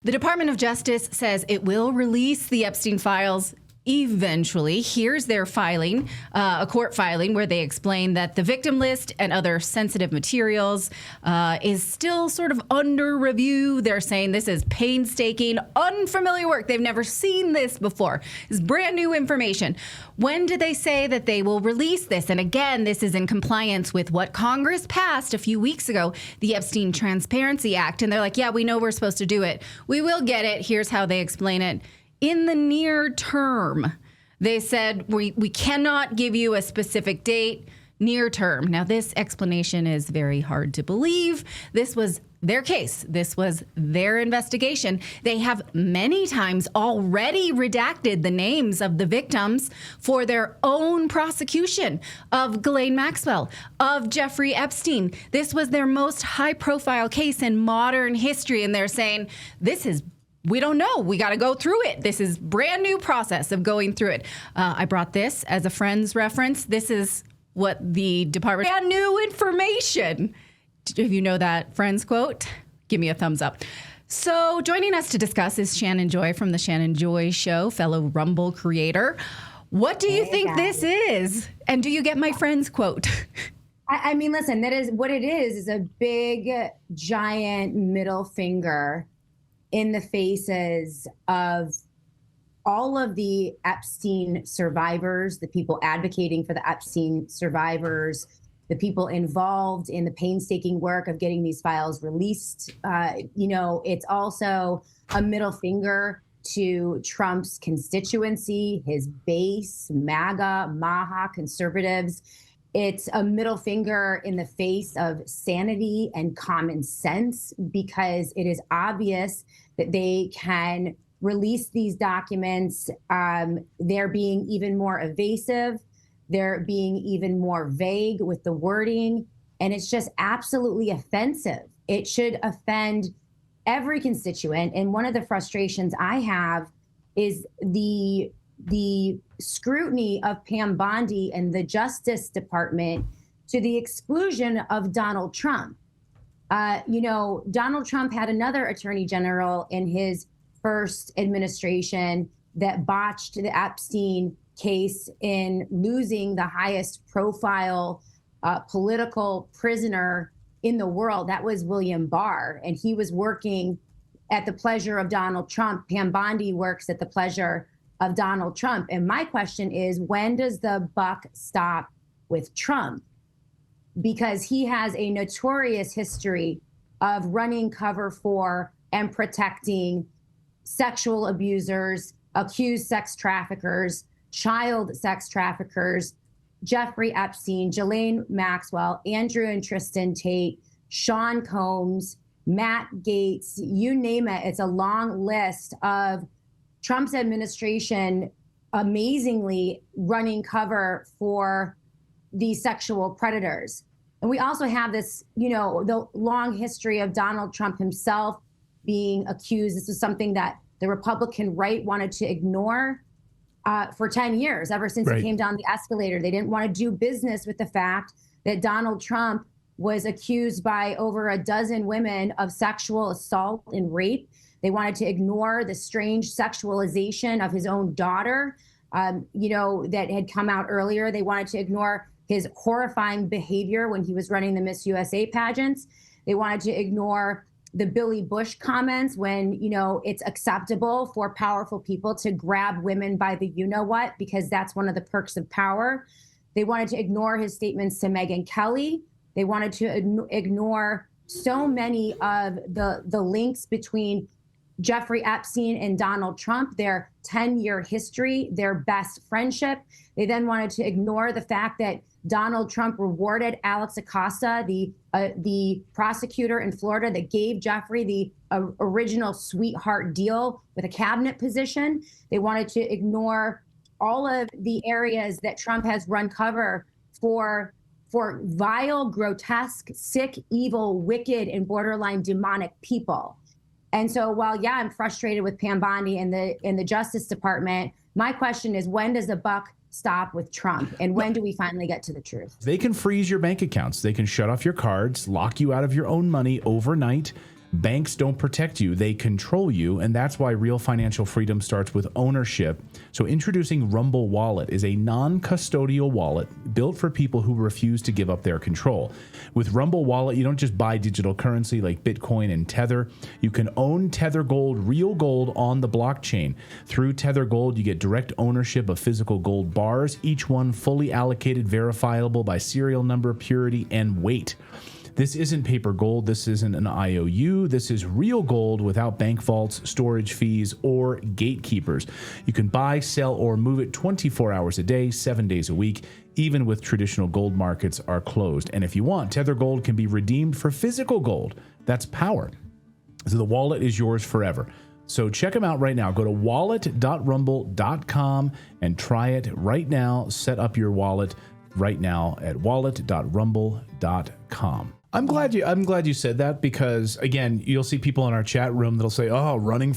The Department of Justice says it will release the Epstein files eventually. Here's their filing, a court filing where they explain that the victim list and other sensitive materials is still sort of under review. They're saying this is painstaking, unfamiliar work. They've never seen this before. It's brand new information. When did they say that they will release this? And again, this is in compliance with what Congress passed a few weeks ago, the Epstein Transparency Act. And they're like, yeah, we know we're supposed to do it. We will get it. Here's how they explain it. In the near term, they said we cannot give you a specific date, near term. Now, this explanation is very hard to believe. This was their case. This was their investigation. They have many times already redacted the names of the victims for their own prosecution of Ghislaine Maxwell, of Jeffrey Epstein. This was their most high-profile case in modern history, and they're saying we don't know. We got to go through it. This is brand new process of going through it. I brought this as a Friends reference. This is what the department, brand new information. If you know that Friends quote, give me a thumbs up. So joining us to discuss is Shannon Joy from the Shannon Joy Show, fellow Rumble creator. What do you think this is? And do you get my Friends quote? I mean, listen, that is what it is a big, giant middle finger in the faces of all of the Epstein survivors, the people advocating for the Epstein survivors, the people involved in the painstaking work of getting these files released. It's also a middle finger to Trump's constituency, his base, MAGA, MAHA conservatives. It's a middle finger in the face of sanity and common sense, because it is obvious that they can release these documents. They're being even more evasive. They're being even more vague with the wording. And it's just absolutely offensive. It should offend every constituent. And one of the frustrations I have is the scrutiny of Pam Bondi and the Justice Department to the exclusion of Donald Trump. Donald Trump had another attorney general in his first administration that botched the Epstein case in losing the highest profile political prisoner in the world. That was William Barr, and he was working at the pleasure of Donald Trump. Pam Bondi works at the pleasure of Donald Trump. And my question is, when does the buck stop with Trump? Because he has a notorious history of running cover for and protecting sexual abusers, accused sex traffickers, child sex traffickers, Jeffrey Epstein, Ghislaine Maxwell, Andrew and Tristan Tate, Sean Combs, Matt Gaetz, you name it. It's a long list of Trump's administration amazingly running cover for these sexual predators. And we also have this, the long history of Donald Trump himself being accused. This was something that the Republican right wanted to ignore for 10 years, ever since he came down the escalator. They didn't want to do business with the fact that Donald Trump was accused by over a dozen women of sexual assault and rape. They wanted to ignore the strange sexualization of his own daughter, that had come out earlier. They wanted to ignore his horrifying behavior when he was running the Miss USA pageants. They wanted to ignore the Billy Bush comments when, it's acceptable for powerful people to grab women by the you-know-what, because that's one of the perks of power. They wanted to ignore his statements to Megyn Kelly. They wanted to ignore so many of the links between Jeffrey Epstein and Donald Trump, their 10-year history, their best friendship. They then wanted to ignore the fact that Donald Trump rewarded Alex Acosta, the prosecutor in Florida that gave Jeffrey the original sweetheart deal with a cabinet position. They wanted to ignore all of the areas that Trump has run cover for vile, grotesque, sick, evil, wicked, and borderline demonic people. And so while, I'm frustrated with Pam Bondi and the Justice Department, my question is, when does the buck stop with Trump? And when do we finally get to the truth? They can freeze your bank accounts. They can shut off your cards, lock you out of your own money overnight. Banks don't protect you, they control you, and that's why real financial freedom starts with ownership. So introducing Rumble Wallet is a non-custodial wallet built for people who refuse to give up their control. With Rumble Wallet, you don't just buy digital currency like Bitcoin and Tether. You can own Tether Gold, real gold on the blockchain. Through Tether Gold, you get direct ownership of physical gold bars, each one fully allocated, verifiable by serial number, purity, and weight. This isn't paper gold. This isn't an IOU. This is real gold without bank vaults, storage fees, or gatekeepers. You can buy, sell, or move it 24 hours a day, 7 days a week, even with traditional gold markets are closed. And if you want, Tether Gold can be redeemed for physical gold. That's power. So the wallet is yours forever. So check them out right now. Go to wallet.rumble.com and try it right now. Set up your wallet right now at wallet.rumble.com. I'm glad you said that, because again, you'll see people in our chat room that'll say, "Oh, running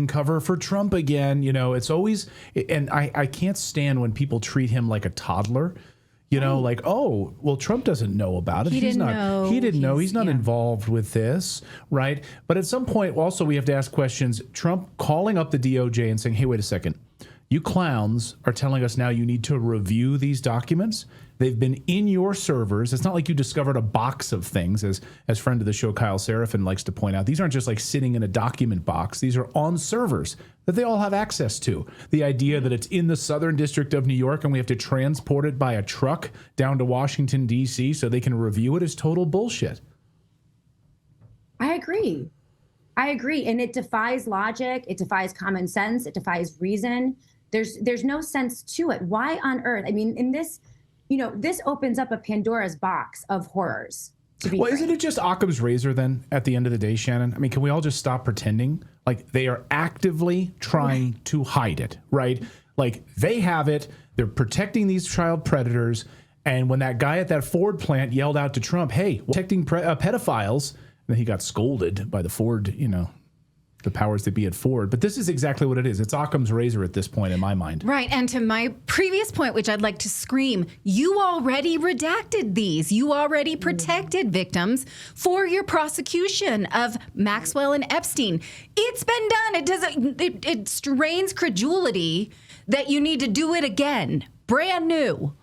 cover for Trump again." You know, it's always, and I can't stand when people treat him like a toddler. You know, like, "Oh, well, Trump doesn't know about it. He didn't know. He's not involved with this," right? But at some point, also, we have to ask questions. Trump calling up the DOJ and saying, "Hey, wait a second. You clowns are telling us now you need to review these documents. They've been in your servers. It's not like you discovered a box of things," as friend of the show Kyle Seraphin likes to point out. These aren't just like sitting in a document box. These are on servers that they all have access to. The idea that it's in the Southern District of New York and we have to transport it by a truck down to Washington, D.C. so they can review it is total bullshit. I agree. And it defies logic. It defies common sense. It defies reason. There's no sense to it. Why on earth? I mean, in this, this opens up a Pandora's box of horrors. Well, isn't it just Occam's razor then at the end of the day, Shannon? I mean, can we all just stop pretending like they are actively trying to hide it, right? Like they have it. They're protecting these child predators. And when that guy at that Ford plant yelled out to Trump, "Hey, protecting pedophiles," and then he got scolded by the Ford, the powers that be at Ford. But this is exactly what it is. It's Occam's razor at this point in my mind. Right. And to my previous point, which I'd like to scream, you already redacted these. You already protected victims for your prosecution of Maxwell and Epstein. It's been done. It strains credulity that you need to do it again. Brand new.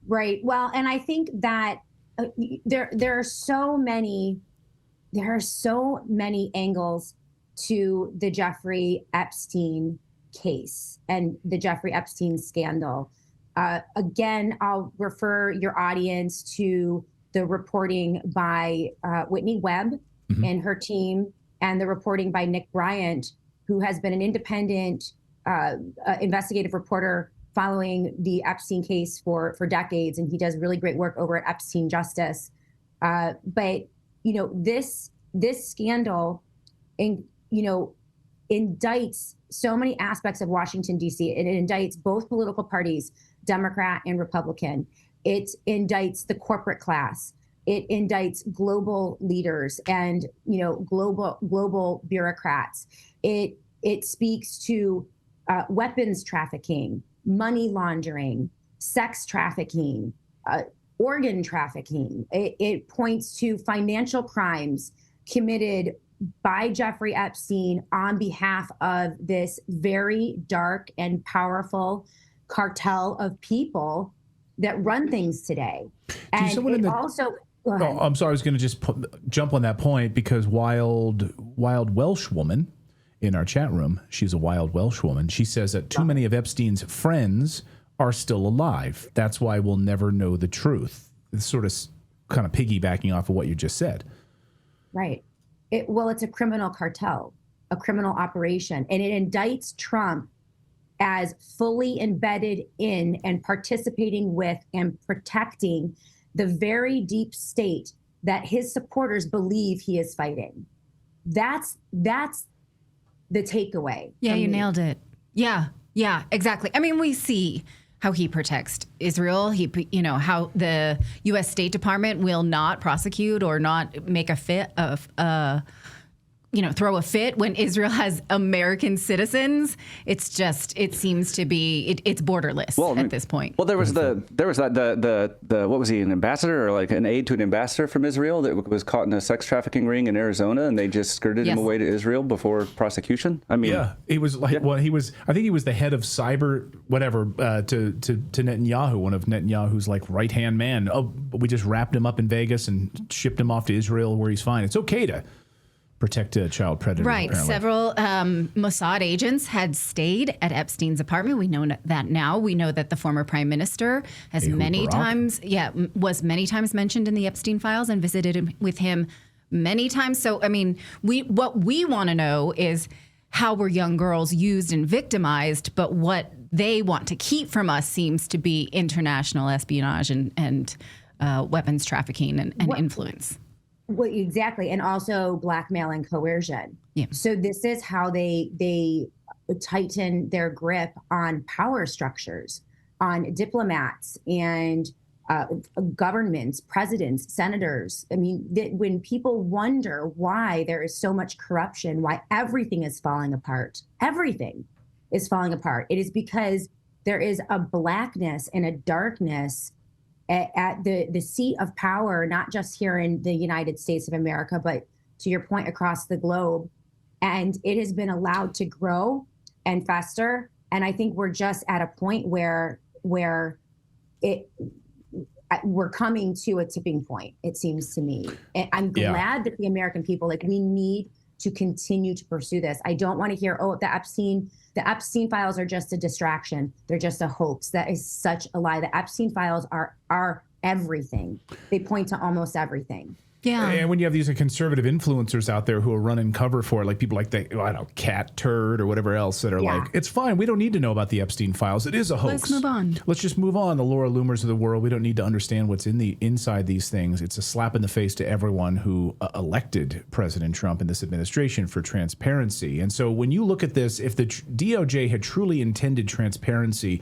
Right. Well, and I think that there are so many angles to the Jeffrey Epstein case and the Jeffrey Epstein scandal. Again, I'll refer your audience to the reporting by Whitney Webb and her team, and the reporting by Nick Bryant, who has been an independent investigative reporter following the Epstein case for decades, and he does really great work over at Epstein Justice. But this scandal indicts so many aspects of Washington, D.C. It indicts both political parties, Democrat and Republican. It indicts the corporate class. It indicts global leaders and, global bureaucrats. It speaks to weapons trafficking, money laundering, sex trafficking, organ trafficking. It points to financial crimes committed by Jeffrey Epstein on behalf of this very dark and powerful cartel of people that run things today. And it also... Oh, I'm sorry. I was going to just jump on that point because wild Welsh woman in our chat room, she's a wild Welsh woman. She says that too many of Epstein's friends are still alive. That's why we'll never know the truth. It's sort of kind of piggybacking off of what you just said. Right. It's a criminal cartel, a criminal operation, and it indicts Trump as fully embedded in and participating with and protecting the very deep state that his supporters believe he is fighting. That's the takeaway. Yeah, you nailed it. Yeah, exactly. I mean, we see how he protects Israel. How the U.S. State Department will not prosecute or not make a throw a fit when Israel has American citizens. It seems to be, it's borderless at this point. Well, there was the what was he, an ambassador or like an aide to an ambassador from Israel that was caught in a sex trafficking ring in Arizona, and they just skirted him away to Israel before prosecution. I mean, yeah, he was like, well, I think he was the head of cyber, whatever, to Netanyahu, one of Netanyahu's like right-hand man. Oh, but we just wrapped him up in Vegas and shipped him off to Israel where he's fine. It's okay to protect child predators. Right. Apparently. Several Mossad agents had stayed at Epstein's apartment. We know that now. We know that the former prime minister has was many times mentioned in the Epstein files and visited with him many times. So, I mean, what we want to know is how were young girls used and victimized, but what they want to keep from us seems to be international espionage and weapons trafficking and influence. Well, exactly. And also blackmail and coercion. Yeah. So this is how they tighten their grip on power structures, on diplomats and governments, presidents, senators. I mean, when people wonder why there is so much corruption, why everything is falling apart, it is because there is a blackness and a darkness at the seat of power, not just here in the United States of America, but to your point, across the globe. And it has been allowed to grow and fester. And I think we're just at a point where we're coming to a tipping point, it seems to me. And I'm glad that the American people, we need to continue to pursue this. I don't want to hear, the Epstein files are just a distraction. They're just a hoax. That is such a lie. The Epstein files are everything. They point to almost everything. Yeah. And when you have these conservative influencers out there who are running cover for it, like people like Cat Turd or whatever else that are like, it's fine. We don't need to know about the Epstein files. It is a hoax. Let's move on. Let's just move on. The Laura Loomers of the world. We don't need to understand what's inside these things. It's a slap in the face to everyone who elected President Trump in this administration for transparency. And so when you look at this, if the DOJ had truly intended transparency,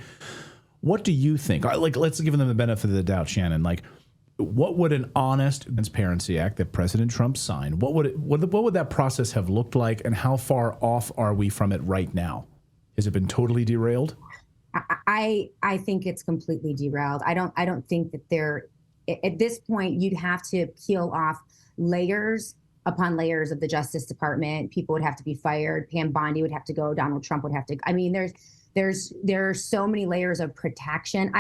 what do you think? Let's give them the benefit of the doubt, Shannon. What would an honest Transparency Act that President Trump signed, what would that process have looked like, and how far off are we from it right now? Has it been totally derailed? I think it's completely derailed. I don't think that at this point, you'd have to peel off layers upon layers of the Justice Department. People would have to be fired. Pam Bondi would have to go. Donald Trump would have to. I mean, there are so many layers of protection.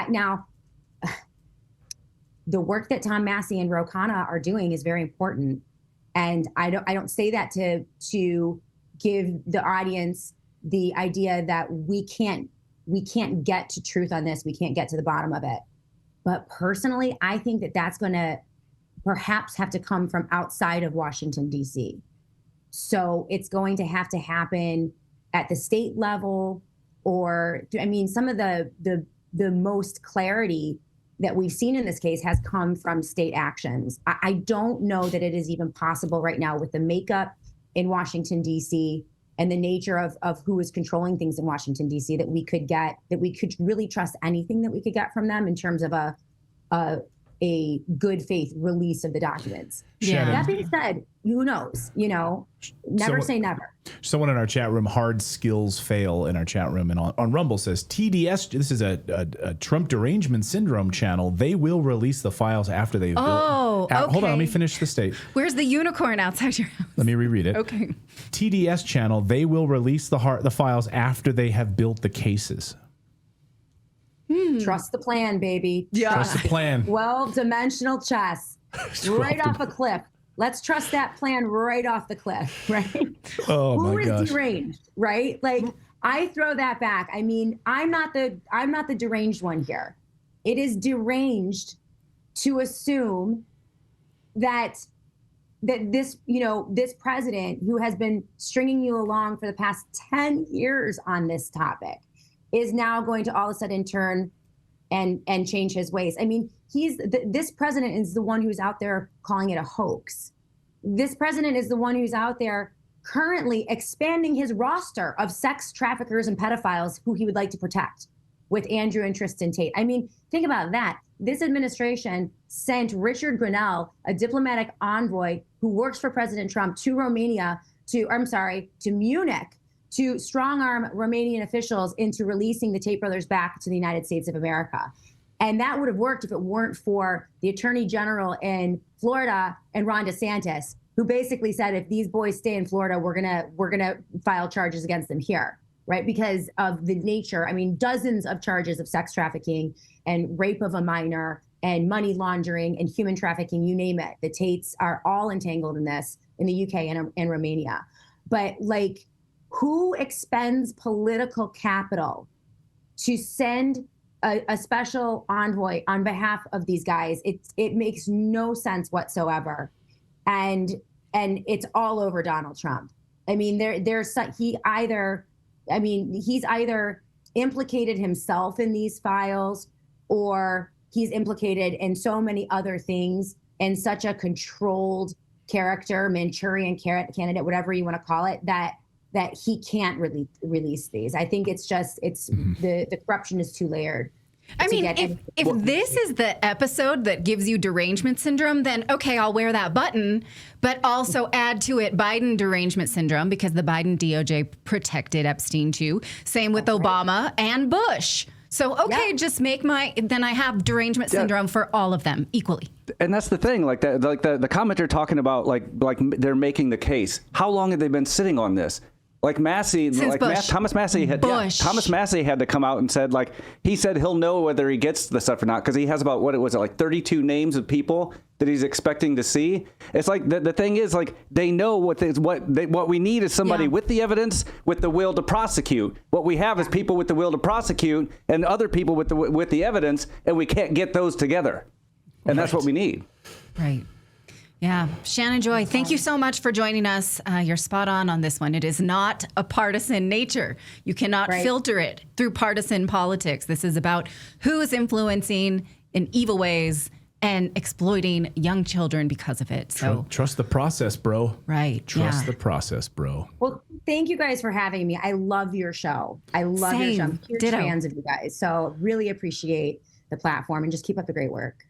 The work that Tom Massey and Ro Khanna are doing is very important. And I don't say that to give the audience the idea that we can't get to truth on this. We can't get to the bottom of it. But personally, I think that that's going to perhaps have to come from outside of Washington, D.C. So it's going to have to happen at the state level, or, I mean, some of the most clarity that we've seen in this case has come from state actions. I don't know that it is even possible right now with the makeup in Washington, D.C. and the nature of who is controlling things in Washington, D.C. that we could really trust anything that we could get from them in terms of a good faith release of the documents. Yeah. That being said, who knows? Never say never. Someone in our chat room, Hard Skills Fail in our chat room and on Rumble says, TDS, this is a Trump derangement syndrome channel. They will release the files after they've built. Okay. Hold on, let me finish the state. Where's the unicorn outside your house? Let me reread it. Okay. TDS channel, they will release the files after they have built the cases. Trust the plan, baby. Yeah. Trust the plan. 12-dimensional chess. Right off a cliff. Let's trust that plan right off the cliff, right? Oh, Who my gosh. is deranged, right? I throw that back. I mean, I'm not the deranged one here. It is deranged to assume that this president who has been stringing you along for the past 10 years on this topic is now going to all of a sudden turn and change his ways. I mean, this president is the one who's out there calling it a hoax. This president is the one who's out there currently expanding his roster of sex traffickers and pedophiles who he would like to protect with Andrew and Tristan Tate. I mean, think about that. This administration sent Richard Grenell, a diplomatic envoy who works for President Trump, to Romania to Munich to strong arm Romanian officials into releasing the Tate brothers back to the United States of America. And that would have worked if it weren't for the Attorney General in Florida and Ron DeSantis, who basically said, if these boys stay in Florida, we're gonna file charges against them here, right? Because of the nature, I mean, dozens of charges of sex trafficking and rape of a minor and money laundering and human trafficking, you name it. The Tates are all entangled in this in the UK and Romania. But like, who expends political capital to send a special envoy on behalf of these guys? It makes no sense whatsoever. And it's all over Donald Trump. I mean, he's either implicated himself in these files, or he's implicated in so many other things, in such a controlled character, Manchurian candidate, whatever you want to call it, that he can't really release these. I think the corruption is too layered. I mean, if this is the episode that gives you derangement syndrome, then okay, I'll wear that button, but also add to it Biden derangement syndrome, because the Biden DOJ protected Epstein too. Same with Obama and Bush. So, okay, just make then I have derangement syndrome for all of them equally. And that's the thing, like the commenter talking about, like they're making the case. How long have they been sitting on this? Like Massey, Thomas Massey had to come out and said, like, he said he'll know whether he gets the stuff or not, because he has about, what it was, like 32 names of people that he's expecting to see. It's like the thing is, like, they know what we need is somebody with the evidence, with the will to prosecute. What we have is people with the will to prosecute and other people with the evidence, and we can't get those together. And that's what we need. Right. Yeah. Shannon Joy, thank you so much for joining us. You're spot on this one. It is not a partisan nature. You cannot filter it through partisan politics. This is about who is influencing in evil ways and exploiting young children because of it. So trust the process, bro. Right. Trust the process, bro. Well, thank you guys for having me. I love your show. Your show. I'm huge fans of you guys. So really appreciate the platform, and just keep up the great work.